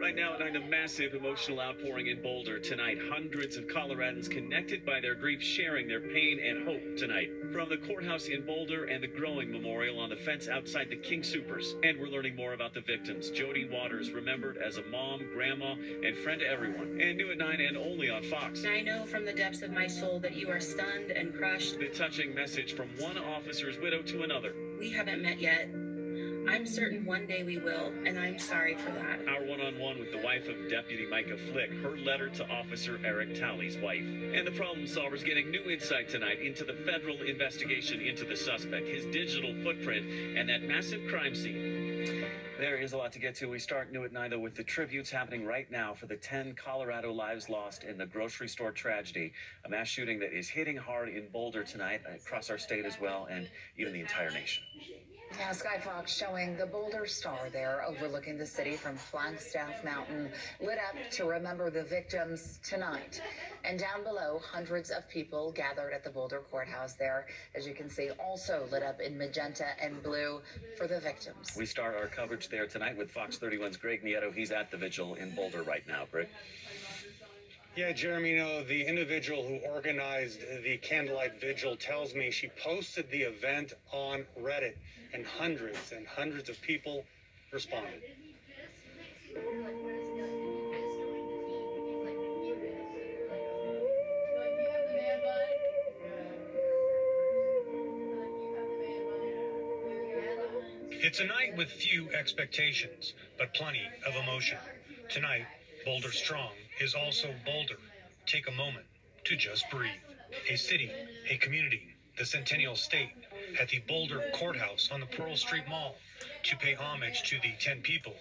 Right now, a massive emotional outpouring in Boulder tonight. Hundreds of Coloradans connected by their grief, sharing their pain and hope tonight. From the courthouse in Boulder and the growing memorial on the fence outside the King Soopers. And we're learning more about the victims. Jody Waters, remembered as a mom, grandma, and friend to everyone. And new at 9 and only on Fox. I know from the depths of my soul that you are stunned and crushed. The touching message from one officer's widow to another. We haven't met yet. I'm certain one day we will, and I'm sorry for that. Our one-on-one with the wife of Deputy Micah Flick, her letter to Officer Eric Talley's wife. And the problem solvers getting new insight tonight into the federal investigation into the suspect, his digital footprint, and that massive crime scene. There is a lot to get to. We start new at 9, though, with the tributes happening right now for the 10 Colorado lives lost in the grocery store tragedy, a mass shooting that is hitting hard in Boulder tonight, across our state as well, and even the entire nation. Now, Sky Fox showing the Boulder Star there overlooking the city from Flagstaff Mountain, lit up to remember the victims tonight. And down below, hundreds of people gathered at the Boulder courthouse there, as you can see, also lit up in magenta and blue for the victims. We start our coverage there tonight with Fox 31's Greg Nieto. He's at the vigil in Boulder right now. Greg? Yeah, Jeremy, the individual who organized the candlelight vigil tells me she posted the event on Reddit, and hundreds of people responded. It's a night with few expectations, but plenty of emotion. Tonight, Boulder Strong is also Boulder. Take a moment to just breathe. A city, a community, the Centennial State, at the Boulder Courthouse on the Pearl Street Mall to pay homage to the 10 people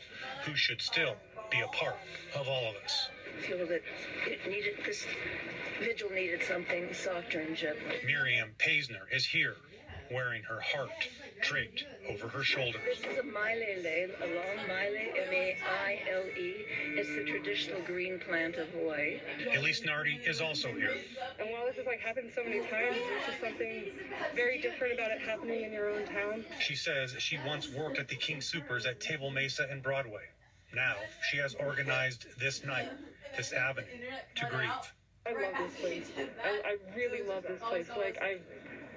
who should still be a part of all of us. I feel that this vigil needed something softer and gentler. Miriam Paisner is here, wearing her heart draped over her shoulders. This is a Maile, a long Maile, M-A-I-L-E. It's the traditional green plant of Hawaii. Elise Nardi is also here. And while this has happened so many times, there's just something very different about it happening in your own town. She says she once worked at the King Soopers at Table Mesa and Broadway. Now she has organized this night, this avenue, to grieve. I love this place. I really love this place. I've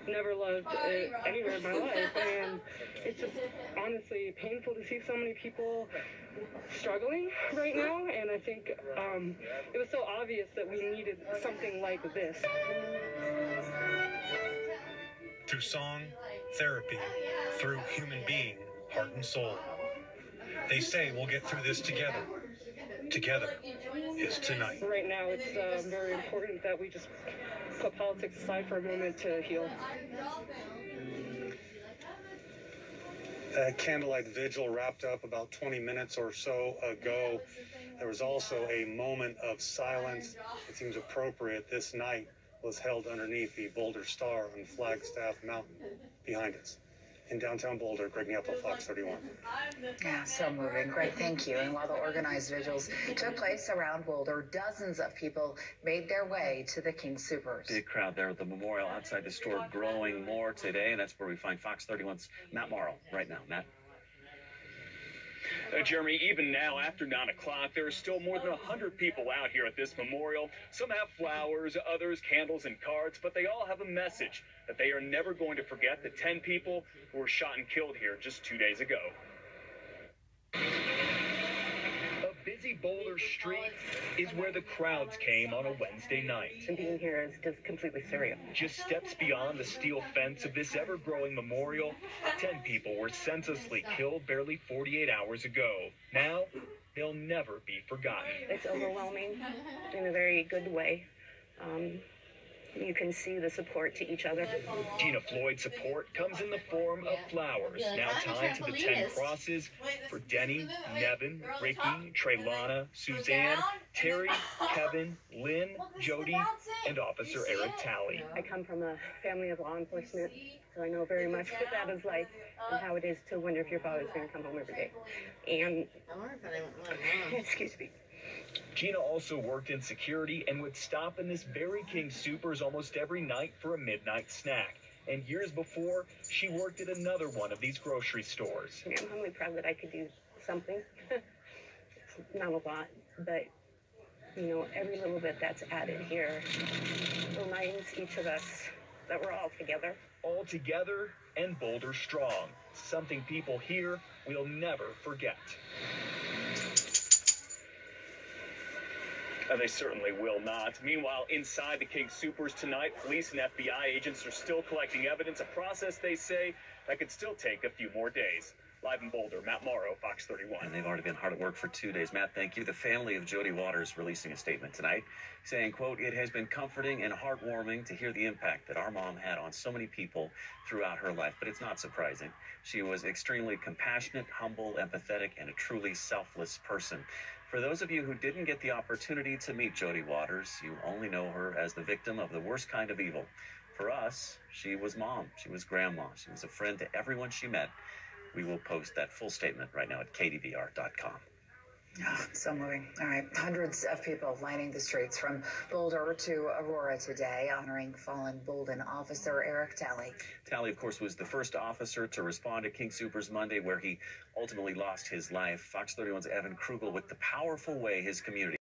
never loved it anywhere in my life, and it's just honestly painful to see so many people struggling right now, and I think it was so obvious that we needed something like this. Through song, therapy, through human being, heart and soul. They say we'll get through this together. Together is tonight. Right now, it's very important that we just put politics aside for a moment to heal. That candlelight vigil wrapped up about 20 minutes or so ago. There was also a moment of silence. It seems appropriate. This night was held underneath the Boulder Star on Flagstaff Mountain behind us. In downtown Boulder, Greg Nieto, Fox 31. Yeah, so moving. Greg, thank you. And while the organized vigils took place around Boulder, dozens of people made their way to the King Soopers. Big crowd there at the memorial outside the store, growing more today, and that's where we find Fox 31's Matt Morrow right now. Matt? Jeremy, even now, after 9 o'clock, there are still more than 100 people out here at this memorial. Some have flowers, others candles and cards, but they all have a message that they are never going to forget the 10 people who were shot and killed here just 2 days ago. A busy Boulder street is where the crowds came on a Wednesday night. And being here is just completely surreal. Just steps beyond the steel fence of this ever-growing memorial, 10 people were senselessly killed barely 48 hours ago. Now, they'll never be forgotten. It's overwhelming in a very good way. You can see the support to each other. Gina Floyd's support comes in the form of flowers, now tied to the 10 crosses for Denny, Nevin, Ricky, Treylana, Suzanne, Terry, Kevin, Lynn, Jody, and Officer Eric Talley. I come from a family of law enforcement, so I know very much what that is like and how it is to wonder if your father's going to come home every day. And, excuse me. Gina also worked in security and would stop in this very King Soopers almost every night for a midnight snack. And years before, she worked at another one of these grocery stores. I'm really proud that I could do something. not a lot, but you know, every little bit that's added here reminds each of us that we're all together. All together and Boulder strong. Something people here will never forget. They certainly will not. Meanwhile, inside the King Soopers tonight, police and FBI agents are still collecting evidence, a process they say that could still take a few more days. Live in Boulder, Matt Morrow, Fox 31. And they've already been hard at work for 2 days. Matt, thank you. The family of Jody Waters releasing a statement tonight saying, quote, "It has been comforting and heartwarming to hear the impact that our mom had on so many people throughout her life." But it's not surprising. She was extremely compassionate, humble, empathetic, and a truly selfless person. For those of you who didn't get the opportunity to meet Jody Waters, you only know her as the victim of the worst kind of evil. For us, she was mom. She was grandma. She was a friend to everyone she met. We will post that full statement right now at kdvr.com. Oh, so moving. All right. Hundreds of people lining the streets from Boulder to Aurora today, honoring fallen Bolden officer Eric Talley. Talley, of course, was the first officer to respond to King Soopers Monday, where he ultimately lost his life. Fox 31's Evan Krugel with the powerful way his community